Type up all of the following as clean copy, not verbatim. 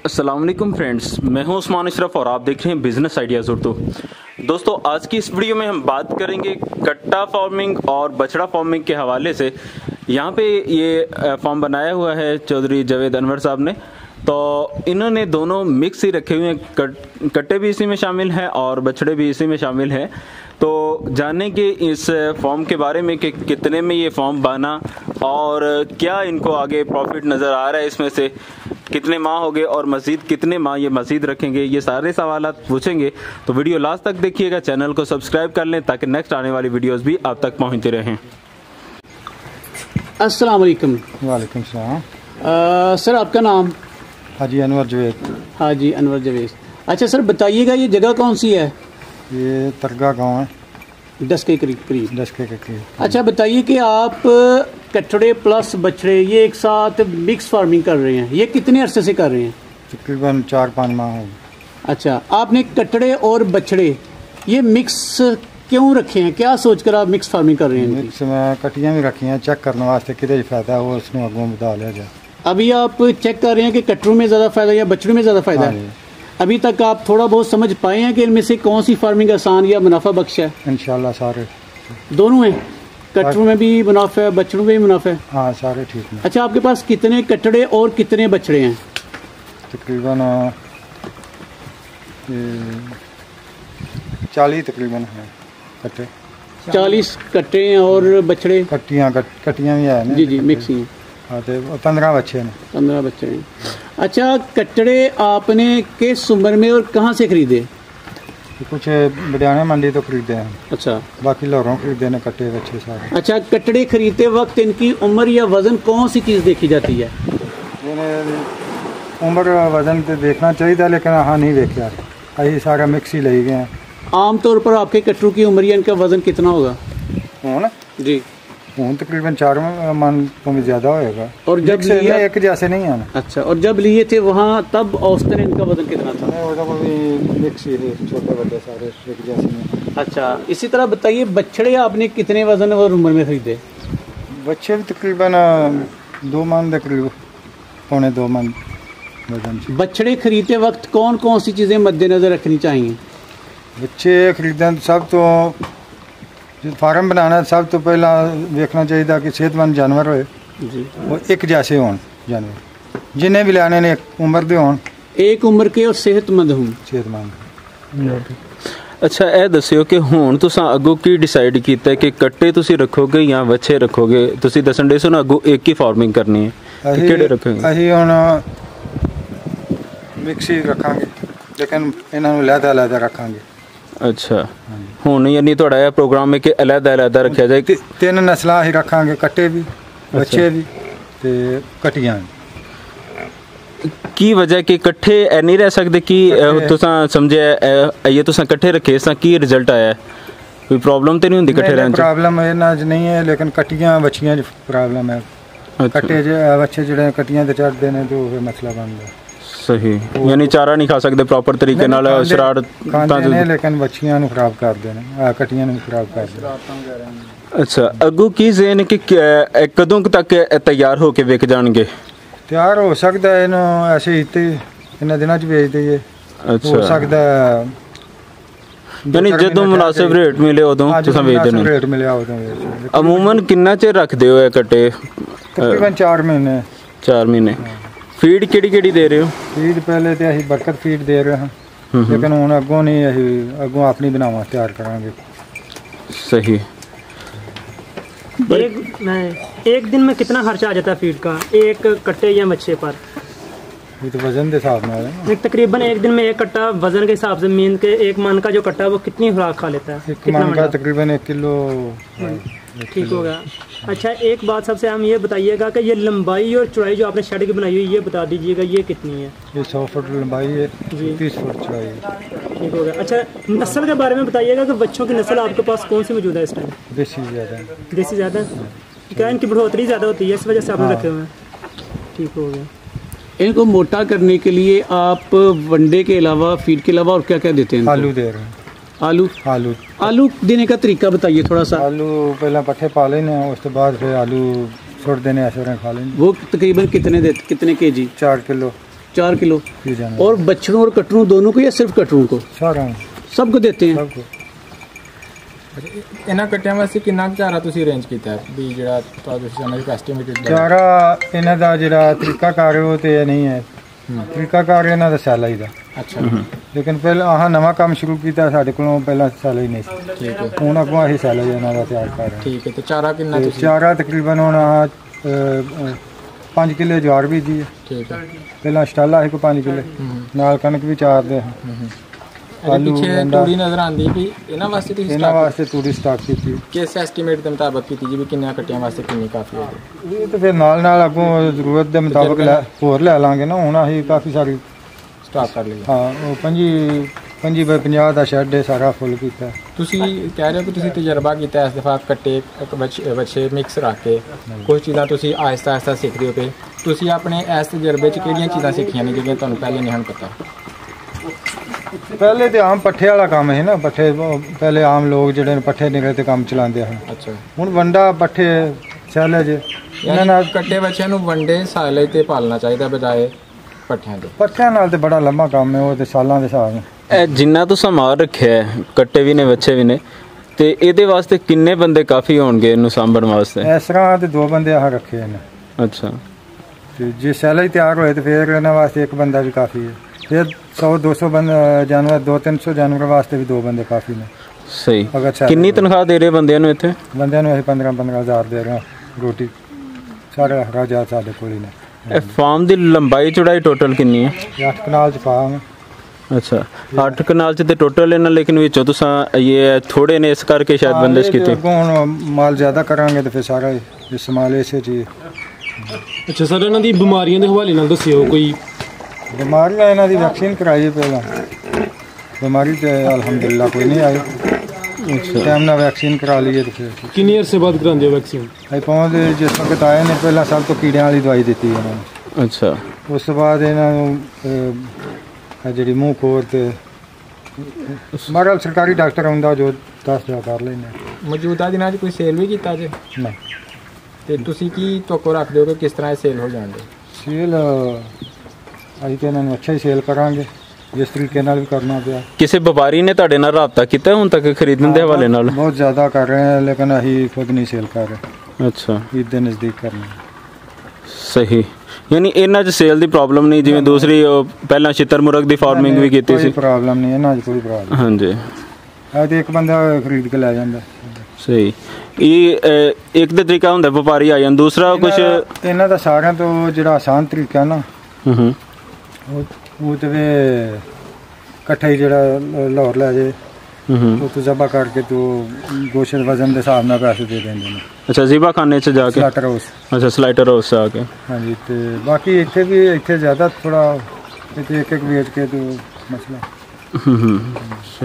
अस्सलाम वालेकुम फ्रेंड्स, मैं हूं उस्मान अशरफ और आप देख रहे हैं बिजनेस आइडियाज़ उर्दू। दोस्तों, आज की इस वीडियो में हम बात करेंगे कट्टा फार्मिंग और बछड़ा फार्मिंग के हवाले से। यहाँ पे ये फार्म बनाया हुआ है चौधरी जावेद अनवर साहब ने, तो इन्होंने दोनों मिक्स ही रखे हुए हैं। कट्टे भी इसी में शामिल हैं और बछड़े भी इसी में शामिल हैं। तो जानेंगे इस फॉर्म के बारे में कि कितने में ये फॉर्म बना और क्या इनको आगे प्रॉफिट नज़र आ रहा है, इसमें से कितने माह हो गए और मज़ीद कितने माह ये मज़ीद रखेंगे। ये सारे सवाल पूछेंगे, तो वीडियो लास्ट तक देखिएगा। चैनल को सब्सक्राइब कर लें ताकि नेक्स्ट आने वाली वीडियोस भी आप तक पहुंचते रहें। अस्सलाम वालेकुम। वालेकुम सलाम। सर, आपका नाम? हाजी अनवर जवेद। हाजी अनवर जवेद। अच्छा सर, बताइएगा ये जगह कौन सी है? ये तरगा गांव है, 10 के करीब। 10 के करीब। अच्छा, बताइए कि आप कटड़े प्लस बछड़े ये एक साथ मिक्स फार्मिंग कर रहे हैं, ये कितने अरसे से कर रहे हैं? तकरीबन 4-5 माह हो गए। अच्छा, आपने कटड़े और बछड़े ये मिक्स क्यों रखे हैं? क्या सोचकर आप मिक्स फार्मिंग कर रहे हैं? मिक्स में कटियाँ भी रखी हैं चेक करने वास्ते कि फायदा हो, उसमें अगों बता लिया जाए। अभी आप चेक कर रहे हैं कि कटरों में ज़्यादा फ़ायदा या बछड़ों में ज़्यादा फ़ायदा है? अभी तक आप थोड़ा बहुत समझ पाए हैं कि इनमें से कौन सी फार्मिंग आसान या मुनाफा बख्श है? इंशाल्लाह सारे दोनों हैं, कटरों में भी मुनाफा है, बछड़ों में भी मुनाफा है। हाँ, सारे ठीक हैं। अच्छा, आपके पास कितने कटड़े और कितने बछड़े हैं? तकरीबन 40 तकरीबन है कट्टे। 40 कट्टे हैं और बछड़े? कटियाँ भी है ना? जी, मिक्स ही हैं। हाँ, तो 15 बच्चे हैं। 15 बच्चे हैं। अच्छा, कटड़े आपने किस उम्र में और कहाँ से खरीदे? कुछ बडियाना मंडी तो खरीदे हैं। अच्छा, बाकी लाहौरों खरीदे ने कट्टे बच्चे सारे। अच्छा, कटड़े खरीदते वक्त इनकी उम्र या वजन कौन सी चीज़ देखी जाती है? उम्र वजन तो देखना चाहिए, लेकिन हाँ नहीं देखा, अभी सारा मिक्स ही ले गए हैं। आमतौर पर आपके कटरू की उम्र या इनका वजन कितना होगा? जी, तकरीबन 4 मन तो भी ज़्यादा होएगा। और जब लिए एक जैसे नहीं है ना? अच्छा, और जब लिए थे वहाँ तब औसतन इनका वजन कितना था? मिक्स ही है, छोटे बड़े सारे एक जैसे नहीं। अच्छा, इसी तरह बताइए, बछड़े आपने कितने वजन और उम्र में खरीदे? बच्चे भी तकरीबन 2 मन के करीब, 1.25 मन वजन। बछड़े खरीदते वक्त कौन कौन सी चीज़ें मद्देनजर रखनी चाहिए? बच्चे खरीदन सब तो फार्म बनाना सब तो पहला देखना चाहिए कि सेहतमंद जानवर हो जी, वो एक जैसे हो जानवर, जिन्हें भी लाने ने उम्र दे हो, एक उम्र के और सेहतमंद हों। सेहतमंद। अच्छा, ਇਹ ਦੱਸਿਓ ਕਿ ਹੁਣ ਤੁਸੀਂ ਅੱਗੋਂ ਕੀ ਡਿਸਾਈਡ ਕੀਤਾ ਕਿ ਕੱਟੇ ਤੁਸੀਂ ਰੱਖੋਗੇ ਜਾਂ ਵੱਛੇ ਰੱਖੋਗੇ? ਤੁਸੀਂ ਦੱਸਣ ਦੇ ਸੋ ਨਾ ਅੱਗੋਂ ਇੱਕ ਹੀ ਫਾਰਮਿੰਗ ਕਰਨੀ ਹੈ, ਕਿਹੜੇ ਰੱਖੋਗੇ? ਅਸੀਂ ਹੁਣ ਮਿਕਸ ਹੀ ਰੱਖਾਂਗੇ, ਲੇਕਿਨ ਇਹਨਾਂ ਨੂੰ ਅਲੱਗ-ਅਲੱਗ ਰੱਖਾਂਗੇ। अच्छा, ਹੁਣ ਯਾਨੀ ਤੁਹਾਡਾ ਇਹ ਪ੍ਰੋਗਰਾਮ ਹੈ ਕਿ ਅਲੱਗ-ਅਲੱਗ ਰੱਖਿਆ ਜਾਏ? 3 ਨਸਲਾਂ ਹੀ ਰੱਖਾਂਗੇ, ਕੱਟੇ ਵੀ, ਬੱਚੇ ਵੀ ਤੇ ਕਟੀਆਂ। ਕੀ ਵਜ੍ਹਾ ਕਿ ਇਕੱਠੇ ਨਹੀਂ ਰਹਿ ਸਕਦੇ? ਕਿ ਤੁਸੀਂ ਸਮਝਿਆ ਇਹ ਤੁਸੀਂ ਇਕੱਠੇ ਰੱਖੇ ਤਾਂ ਕੀ ਰਿਜ਼ਲਟ ਆਇਆ? ਕੋਈ ਪ੍ਰੋਬਲਮ ਤੇ ਨਹੀਂ ਹੁੰਦੀ ਇਕੱਠੇ ਰਹਿਣ ਚ? ਪ੍ਰੋਬਲਮ ਇਹਨਾਂ 'ਚ ਨਹੀਂ ਹੈ, ਲੇਕਿਨ ਕਟੀਆਂ ਬੱਚੀਆਂ 'ਚ ਪ੍ਰੋਬਲਮ ਹੈ। ਕੱਟੇ ਬੱਚੇ ਜਿਹੜੇ ਕਟੀਆਂ ਤੇ ਚੜ੍ਹਦੇ ਨੇ ਤੇ ਉਹ ਮਸਲਾ ਬਣਦਾ। सही, यानी चारा नहीं खा सकते प्रॉपर तरीके नाल, शरारत खाते ने, लेकिन बच्चियां नु खराब करदे ने, कटियां नु खराब करदे। अच्छा, अगू की ज़ेन कि कदों तक तैयार होके विक जाएंगे? तैयार हो सकता है इन्हों ऐसे ही इन दिनों च बेच दईए। अच्छा, हो सकता है यानी जदों मुनासिब रेट मिले उदों तुसां बेच देने? रेट मिले उदों। अमूमन कितना चिर रखदे हो कट्टे? तकरीबन 4 महीने। 4 महीने। फीड किहड़ी दे रहे हो? फीड पहले तो असीं बरकत फीड दे रहे हैं, लेकिन हुण अगों नहीं, असीं अगों अपनी बनावा तैयार करांगे। सही। एक दिन में कितना खर्चा आ जाता है फीड का, एक कट्टे या बच्चे पर? ये तो वजन के हिसाब में तकरीबन एक दिन में एक कट्टा वजन के हिसाब से मीन के 1 मन का जो कट्टा है वो कितनी खुराक खा लेता है? 1 मन का तकरीबन 1 किलो। ठीक हो गया। अच्छा, एक बात सबसे हम ये बताइएगा कि ये लंबाई और चौड़ाई जो आपने शेड की बनाई हुई ये बता दीजिएगा, ये कितनी है? ये 100 फुट लंबाई है जी, 30 फुट चौड़ाई है। ठीक हो गया। अच्छा, नस्ल के बारे में बताइएगा कि बच्चों की नस्ल आपके पास कौन सी मौजूद है इस टाइम? देसी ज़्यादा है। देसी ज़्यादा है? क्या इनकी बढ़ोतरी ज़्यादा होती है, इस वजह से आपने रखे हुए हैं? ठीक हो गया। इनको मोटा करने के लिए आप वनडे के अलावा, फीड के अलावा और क्या क्या देते हैं? आलू दे रहे हैं। आलू देने का तरीका बताइए थोड़ा सा। आलू पहले पट्ठे पा लेने, उसके बाद फिर आलू छोड़ देने, ऐसे खा लेंगे। वो तकरीबन कितने केजी? 4 किलो। 4 किलो। की जानवर और बछड़ों और कटरों दोनों को या सिर्फ कटरों को? सारा सबको देते हैं? सबको। ਇਹਨਾਂ ਕੱਟਿਆਂ ਵਾਸਤੇ ਕਿੰਨਾ ਕੁ ਚਾਰਾ ਤੁਸੀਂ ਅਰੇਂਜ ਕੀਤਾ ਹੈ ਵੀ ਜਿਹੜਾ ਤੁਸੀਂ ਜਾਣਦੇ ਹੋ ਐਸਟੀਮੇਟਡ ਚਾਰਾ ਇਹਨਾਂ ਦਾ ਜਿਹੜਾ ਤਰੀਕਾਕਾਰ ਉਹ ਤੇ ਨਹੀਂ ਹੈ, ਤਰੀਕਾਕਾਰ ਇਹਨਾਂ ਦਾ ਸੈਲਾ ਹੀ ਦਾ। ਅੱਛਾ ਲੇਕਿਨ ਪਹਿਲਾਂ ਆਹ ਨਵਾਂ ਕੰਮ ਸ਼ੁਰੂ ਕੀਤਾ ਸਾਡੇ ਕੋਲੋਂ, ਪਹਿਲਾਂ ਸੈਲਾ ਹੀ ਨਹੀਂ ਸੀ। ਠੀਕ ਹੈ ਹੁਣ ਅੱਗੋਂ ਅਸੀਂ ਸੈਲਾ ਹੀ ਇਹਨਾਂ ਦਾ ਤਿਆਰ ਕਰ ਰਹੇ ਠੀਕ ਹੈ। ਤੇ ਚਾਰਾ ਕਿੰਨਾ ਹਾਂ। ਤੁਸੀਂ? ਚਾਰਾ ਤਕਰੀਬਨ ਹੁਣ 5 ਕਿੱਲੇ ਜਵਾਰ ਬੀਜੀ ਹੈ, ਠੀਕ ਹੈ। ਪਹਿਲਾਂ ਸਟਾਲਾ ਸੀ ਕੋਈ 5 ਕਿੱਲੇ, ਨਾਲ ਕਣਕ ਵੀ ਚਾਰਦੇ ਹਾਂ। ਇਹਦੇ ਪਿੱਛੇ ਤੂੜੀ ਨਜ਼ਰ ਆਉਂਦੀ ਵੀ ਇਹਨਾਂ ਵਾਸਤੇ ਤੁਸੀਂ ਇਹਨਾਂ ਵਾਸਤੇ ਤੂੜੀ ਸਟਾਕ ਕੀਤੀ। ਕਿਸ ਐਸਟੀਮੇਟ ਦੇ ਮੁਤਾਬਕ ਕੀਤੀ ਜੀ ਵੀ ਕਿੰਨਾ ਕੱਟਿਆਂ ਵਾਸਤੇ ਕਿੰਨੀ ਕਾਫੀ ਹੋਵੇ? ਇਹ ਤਾਂ ਫਿਰ ਨਾਲ ਅੱਗੋਂ ਜ਼ਰੂਰਤ ਦੇ ਮੁਤਾਬਕ ਹੋਰ ਲੈ ਲਾਂਗੇ ਨਾ। ਹੁਣ ਅਸੀਂ ਕਾਫੀ ਸਾਰੀ ਸਟਾਕ ਕਰ ਲਈ। ਹਾਂ, ਉਹ 25 ਬਾਈ 50 ਦਾ ਸ਼ੈੱਡ ਹੈ, ਸਾਰਾ ਫੁੱਲ ਕੀਤਾ। ਤੁਸੀਂ ਕਹਿ ਰਹੇ ਹੋ ਕਿ ਤੁਸੀਂ ਤਜਰਬਾ ਕੀਤਾ ਇਸ ਦਫਾ ਕੱਟੇ ਬੱਚੇ ਮਿਕਸ ਰੱਖ ਕੇ ਕੁਝ ਚੀਜ਼ਾਂ ਤੁਸੀਂ ਆਹਿਸਤਾ ਆਹਿਸਤਾ ਸਿੱਖਦੇ ਹੋ ਪਏ। ਤੁਸੀਂ ਆਪਣੇ ਇਸ ਤਜਰਬੇ 'ਚ ਕਿਹੜੀਆਂ ਚੀਜ਼ਾਂ ਸਿੱਖੀਆਂ ਨੇ ਜਿਹੜੀਆਂ ਤੁਹਾਨੂੰ ਪਹਿਲੇ ਨਹੀਂ ਹਨ ਪਤਾ? ਪਹਿਲੇ ਤੇ ਆਮ ਪੱਠੇ ਵਾਲਾ ਕੰਮ ਹੈ ਨਾ, ਪੱਠੇ ਪਹਿਲੇ ਆਮ ਲੋਕ ਜਿਹੜੇ ਨੇ ਪੱਠੇ ਨਿਕਲੇ ਤੇ ਕੰਮ ਚਲਾਉਂਦੇ ਹਨ। ਅੱਛਾ। ਹੁਣ ਵੰਡਾ ਪੱਠੇ ਸੈਲੇਜ ਇਹਨਾਂ ਨਾਲ ਕੱਟੇ ਬੱਚਿਆਂ ਨੂੰ ਵੰਡੇ ਸਾਲੇ ਤੇ ਪਾਲਣਾ ਚਾਹੀਦਾ ਬਜਾਏ ਪੱਠਿਆਂ ਦੇ। ਪੱਠਿਆਂ ਨਾਲ ਤੇ ਬੜਾ ਲੰਮਾ ਕੰਮ ਹੈ, ਉਹ ਤੇ ਸਾਲਾਂ ਦੇ ਹਿਸਾਬ ਨਾਲ। ਇਹ ਜਿੰਨਾ ਤੁਸੀਂ ਮਾਰ ਰੱਖਿਆ ਹੈ, ਕੱਟੇ ਵੀ ਨੇ ਬੱਚੇ ਵੀ ਨੇ, ਤੇ ਇਹਦੇ ਵਾਸਤੇ ਕਿੰਨੇ ਬੰਦੇ ਕਾਫੀ ਹੋਣਗੇ ਇਹਨੂੰ ਸਾਂਭਣ ਵਾਸਤੇ? ਇਸ ਤਰ੍ਹਾਂ ਤੇ 2 ਬੰਦੇ ਆਹ ਰੱਖੇ ਨੇ। ਅੱਛਾ। ਤੇ ਜੇ ਸੈਲੇਜ ਤਿਆਰ ਹੋਏ ਤੇ ਫਿਰ ਇਹਨਾਂ ਵਾਸਤੇ 1 ਬੰਦਾ ਵੀ ਕਾਫੀ ਹੈ। ਫਿਰ 100-200 ਜਾਨਵਰ 200-300 ਜਾਨਵਰ ਵਾਸਤੇ ਵੀ 2 ਬੰਦੇ ਕਾਫੀ ਨੇ। ਸਹੀ। ਅਗਰ ਕਿੰਨੀ ਤਨਖਾਹ ਦੇ ਰਹੇ ਬੰਦਿਆਂ ਨੂੰ ਇੱਥੇ? ਬੰਦਿਆਂ ਨੂੰ ਅਸੀਂ 15-15 ਹਜ਼ਾਰ ਦੇ ਰਹੇ ਹਾਂ, ਰੋਟੀ ਸਾਰੇ ਹਜ਼ਾਰ ਸਾਡੇ ਕੋਲ ਹੀ ਨੇ। ਇਹ ਫਾਰਮ ਦੀ ਲੰਬਾਈ ਚੌੜਾਈ ਟੋਟਲ ਕਿੰਨੀ ਹੈ? 8 ਕਨਾਲ ਚ ਫਾਰਮ ਹੈ। ਅੱਛਾ, 8 ਕਨਾਲ ਚ ਤੇ ਟੋਟਲ ਇਹਨਾਂ, ਲੇਕਿਨ ਵਿੱਚੋਂ ਤੁਸੀਂ ਇਹ ਥੋੜੇ ਨੇ ਇਸ ਕਰਕੇ ਸ਼ਾਇਦ ਬੰਦਿਸ਼ ਕੀਤੀ। ਅੱਗੋਂ ਹੁਣ ਮਾਲ ਜ਼ਿਆਦਾ ਕਰਾਂਗੇ ਤੇ ਫਿਰ ਸਾਰਾ ਇਸਤੇਮਾਲ ਇਸੇ ਚੀਜ਼। ਅੱਛਾ ਸਰ, ਇਹਨਾਂ ਦੀ ਬਿਮਾਰੀਆਂ ਦੇ ਹਵਾਲੇ ਨਾਲ ਦੱਸਿਓ ਕੋਈ। ਬਿਮਾਰੀਆਂ ਇਹਨਾਂ ਦੀ ਵੈਕਸੀਨ ਕਰਾਈ ਪਹਿਲਾਂ, ਬਿਮਾਰੀ ਤੇ ਅਲਹਮਦੁਲਿਲਾ ਕੋਈ ਨਹੀਂ ਆਈ। ਟਾਈਮ ਨਾਲ ਵੈਕਸੀਨ ਕਰਾ ਲਈਏ ਤੇ ਫਿਰ ਕਿੰਨੇ ਅਰਸੇ ਬਾਅਦ ਕਰਾਉਂਦੇ ਹੋ ਵੈਕਸੀਨ? ਅਸੀਂ ਪਹੁੰਚਦੇ ਜਿਸ ਵਕਤ ਆਏ ਨੇ ਪਹਿਲਾਂ ਸਭ ਤੋਂ ਕੀੜਿਆਂ ਵਾਲੀ ਦਵਾਈ ਦਿੱਤੀ ਇਹਨਾਂ ਨੂੰ। ਅੱਛਾ। ਉਸ ਤੋਂ ਬਾਅਦ ਇਹਨਾਂ ਨੂੰ ਜਿਹੜੀ ਮੂੰਹ ਖੋਰ ਤੇ ਮਰਲ ਸਰਕਾਰੀ ਡਾਕਟਰ ਆਉਂਦਾ ਜੋ 10 ਜਾ ਕਰ ਲੈਂਦੇ। ਮੌਜੂਦਾ ਦਿਨਾਂ 'ਚ ਕੋਈ ਸੇਲ ਵੀ ਕੀਤਾ ਜੇ? ਨਹੀਂ। ਤੇ ਤੁਸੀਂ ਕੀ ਤੋਕੋ ਰੱਖਦੇ ਹੋ ਕਿ ਕਿਸ ਤਰ੍ਹਾਂ ਇਹ ਸੇਲ ਹੋ ਜਾਣਗੇ? ਸੇਲ ਅਸੀਂ ਤਾਂ ਇਹਨਾਂ ਨੂੰ ਅੱਛਾ ਹੀ ਸੇਲ ਕਰਾਂਗੇ, ਜਿਸ ਤਰੀਕੇ ਨਾਲ ਵੀ ਕਰਨਾ ਪਿਆ। ਕਿਸੇ ਵਪਾਰੀ ਨੇ ਤੁਹਾਡੇ ਨਾਲ ਰਾਬਤਾ ਕੀਤਾ ਹੁਣ ਤੱਕ ਖਰੀਦਣ ਦੇ ਹਵਾਲੇ ਨਾਲ? ਬਹੁਤ ਜ਼ਿਆਦਾ ਕਰ ਰਹੇ ਹਾਂ, ਲੇਕਿਨ ਅਸੀਂ ਖੁਦ ਨਹੀਂ ਸੇਲ ਕਰ ਰਹੇ। ਅੱਛਾ। ਈਦ ਦੇ ਨਜ਼ਦੀਕ ਕਰਨਾ। ਸਹੀ। ਯਾਨੀ ਇਹਨਾਂ 'ਚ ਸੇਲ ਦੀ ਪ੍ਰੋਬਲਮ ਨਹੀਂ, ਜਿਵੇਂ ਦੂਸਰੀ ਪਹਿਲਾਂ ਛਿੱਤਰ ਮੁਰਗ ਦੀ ਫਾਰਮਿੰਗ ਵੀ ਕੀਤੀ ਸੀ? ਕੋਈ ਪ੍ਰੋਬਲਮ ਨਹੀਂ ਇਹਨਾਂ 'ਚ, ਕੋਈ ਪ੍ਰੋਬਲਮ। ਹਾਂਜੀ। ਇਹ ਤੇ ਇੱਕ ਬੰਦਾ ਖਰੀਦ ਕੇ ਲੈ ਜਾਂਦਾ। ਸਹੀ। ਇਹ ਇੱਕ ਦਾ ਤਰੀਕਾ ਹੁੰਦਾ ਵਪਾਰੀ ਆ ਜਾਂਦਾ, ਦੂਸਰਾ ਕੁਝ ਇਹਨਾਂ ਦਾ ਸਾਰਿਆਂ ਤੋਂ ਜਿਹੜਾ ਆਸਾਨ ਤਰੀਕਾ ਨਾ ਉਹ ਤੇ ਇਕੱਠਾ ਹੀ ਜਿਹੜਾ ਲਾਹੌਰ ਲੈ ਜੇ ਉਹ ਤੋਂ ਜ਼ਬਾ ਕਰਕੇ ਤੂੰ ਗੋਸ਼ਤ ਵਜ਼ਨ ਦੇ ਹਿਸਾਬ ਨਾਲ ਪੈਸੇ ਦੇ ਦਿੰਦੇ ਨੇ। ਅੱਛਾ, ਜ਼ੀਬਾ ਖਾਨੇ 'ਚ ਜਾ ਕੇ? Slaughter house. ਅੱਛਾ, ਸਲਾਟਰ ਹਾਊਸ ਆ ਕੇ। ਹਾਂਜੀ। ਤੇ ਬਾਕੀ ਇੱਥੇ ਜ਼ਿਆਦਾ ਥੋੜਾ ਇੱਕ ਵੇਚ ਕੇ ਤੂੰ ਮਸਲਾ।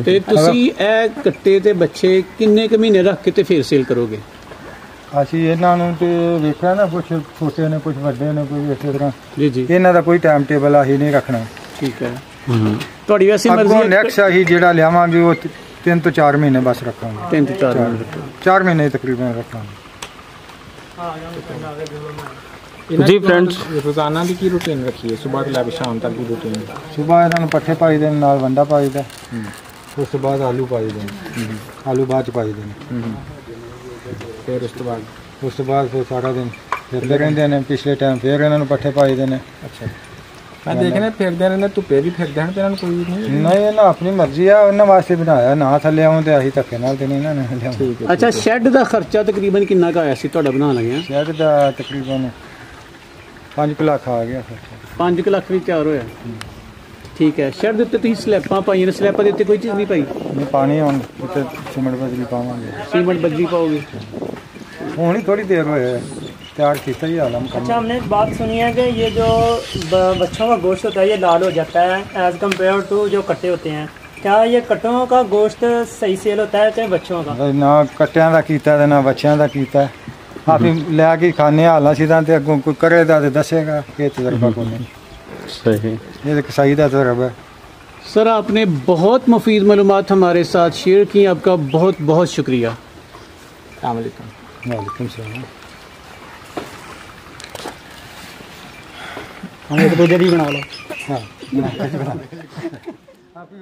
ਤੇ ਤੁਸੀਂ ਇਹ ਕੱਟੇ ਤੇ ਬੱਚੇ ਕਿੰਨੇ ਕੁ ਮਹੀਨੇ ਰੱਖ ਕੇ ਤੇ ਫਿਰ ਸੇਲ ਕਰੋਗੇ? ਅਸੀਂ ਇਹਨਾਂ ਨੂੰ ਤੇ ਵੇਖਿਆ ਨਾ, ਕੁਝ ਛੋਟੇ ਨੇ ਕੁਝ ਵੱਡੇ ਨੇ, ਕੋਈ ਇਸੇ ਤਰ੍ਹਾਂ। ਜੀ। ਇਹਨਾਂ ਦਾ ਕੋਈ ਟਾਈਮ ਟੇਬਲ ਆਹੀ ਨਹੀਂ ਰੱਖਣਾ। ਠੀਕ ਹੈ। ਤੁਹਾਡੀ ਵੈਸੇ ਮਰਜ਼ੀ ਅੱਗੋਂ ਹੈ? ਨੈਕਸਟ ਅਸੀਂ ਜਿਹੜਾ ਲਿਆਵਾਂਗੇ ਉਹ 3 ਤੋਂ 4 ਮਹੀਨੇ ਬਸ ਰੱਖਾਂਗੇ। 3 ਤੋਂ 4 ਮਹੀਨੇ। 4 ਮਹੀਨੇ ਤਕਰੀਬਨ ਰੱਖਾਂਗੇ। ਜੀ ਫਰੈਂਡਸ, ਰੋਜ਼ਾਨਾ ਦੀ ਕੀ ਰੂਟੀਨ ਰੱਖੀ ਹੈ? ਸਵੇਰ ਤੋਂ ਲੈ ਕੇ ਸ਼ਾਮ ਤੱਕ ਦੀ ਰੂਟੀਨ? ਸਵੇਰ ਇਹਨਾਂ ਨੂੰ ਪੱਠੇ ਪਾਈ ਦੇ ਨਾਲ ਵੰਡਾ ਪਾਈ ਦਾ, ਉਸ ਤੋਂ ਬਾਅਦ ਆਲੂ ਪਾਈ ਦੇ, ਆਲੂ ਬਾਅਦ ਚ ਪਾਈ ਦੇ। ਫਿਰ ਉਸ ਤੋਂ ਬਾਅਦ ਫਿਰ ਸਾਰਾ ਦਿਨ ਫਿਰਦੇ ਰਹਿੰਦੇ ਨੇ। ਪਿਛਲੇ ਟਾਈਮ ਫਿਰ ਇਹਨਾਂ ਨੂੰ ਪੱਠੇ ਪਾਈ ਦੇ ਨੇ। ਅੱਛਾ। ਮੈਂ ਦੇਖਣਾ ਫਿਰਦੇ ਰਹਿੰਦੇ, ਧੁੱਪੇ ਵੀ ਫਿਰਦੇ ਹਨ ਤੇ ਇਹਨਾਂ ਨੂੰ ਕੋਈ ਨਹੀਂ, ਇਹਨਾਂ ਆਪਣੀ ਮਰਜ਼ੀ ਆ, ਉਹਨਾਂ ਵਾਸਤੇ ਬਣਾਇਆ। ਨਾ ਥੱਲੇ ਆਉਂ ਤੇ ਅਸੀਂ ਧੱਕੇ ਨਾਲ ਤੇ ਨਹੀਂ ਇਹਨਾਂ ਨੇ ਲਿਆਉਂ। ਅੱਛਾ, ਸ਼ੈੱਡ ਦਾ ਖਰਚਾ ਤਕਰੀਬਨ ਕਿੰਨਾ ਕੁ ਆਇਆ ਸੀ ਤੁਹਾਡਾ ਬਣਾਉਣ ਲੱਗਿਆ? ਸ਼ੈੱਡ ਦਾ ਤਕਰੀਬਨ 5 ਲੱਖ ਆ ਗਿਆ ਖਰਚਾ। 5 ਲੱਖ ਵੀ ਤਿਆਰ ਹੋਇਆ? ਠੀਕ ਹੈ। ਸ਼ੈੱਡ ਦੇ ਉੱਤੇ ਤੁਸੀਂ ਸਲੈਬਾਂ ਪਾਈਆਂ ਨੇ, ਸਲੈਬਾਂ ਦੇ ਉੱਤੇ ਕੋਈ ਚੀਜ਼ ਨਹੀਂ ਪਾਈ? ਨਹੀਂ, ਪਾਣੀ ਹੁਣ ਉੱਤੇ ਸੀਮੈਂਟ ਬਜਰੀ ਪਾਵਾਂਗੇ। सीमेंट बजरी पाओगे? ਹੁਣ ਹੀ ਥੋੜੀ ਦੇਰ ਹੋਏ तैयार किया ही आलम। अच्छा, हमने बात सुनी है कि ये जो बच्चों का गोश्त होता है ये लाल हो जाता है एज कम्पेयर टू जो कट्टे होते हैं। क्या ये कट्टों का गोश्त सही सेल होता है चाहे बच्चों का? ना कट्टियां दा कीता ते ना बच्चियां दा कीता। आप ले के खाने हालां सीधा ते अगों कोई करेगा ते दसेगा कि तजर्बा को नहीं। सही। ये तो सही दा तजर्बा है। सर, आपने बहुत मुफीद मालूमात हमारे साथ शेयर की, आपका बहुत बहुत शुक्रिया। वालेकुम सलाम। हम एक दो जरी बना लो। हाँ आप ही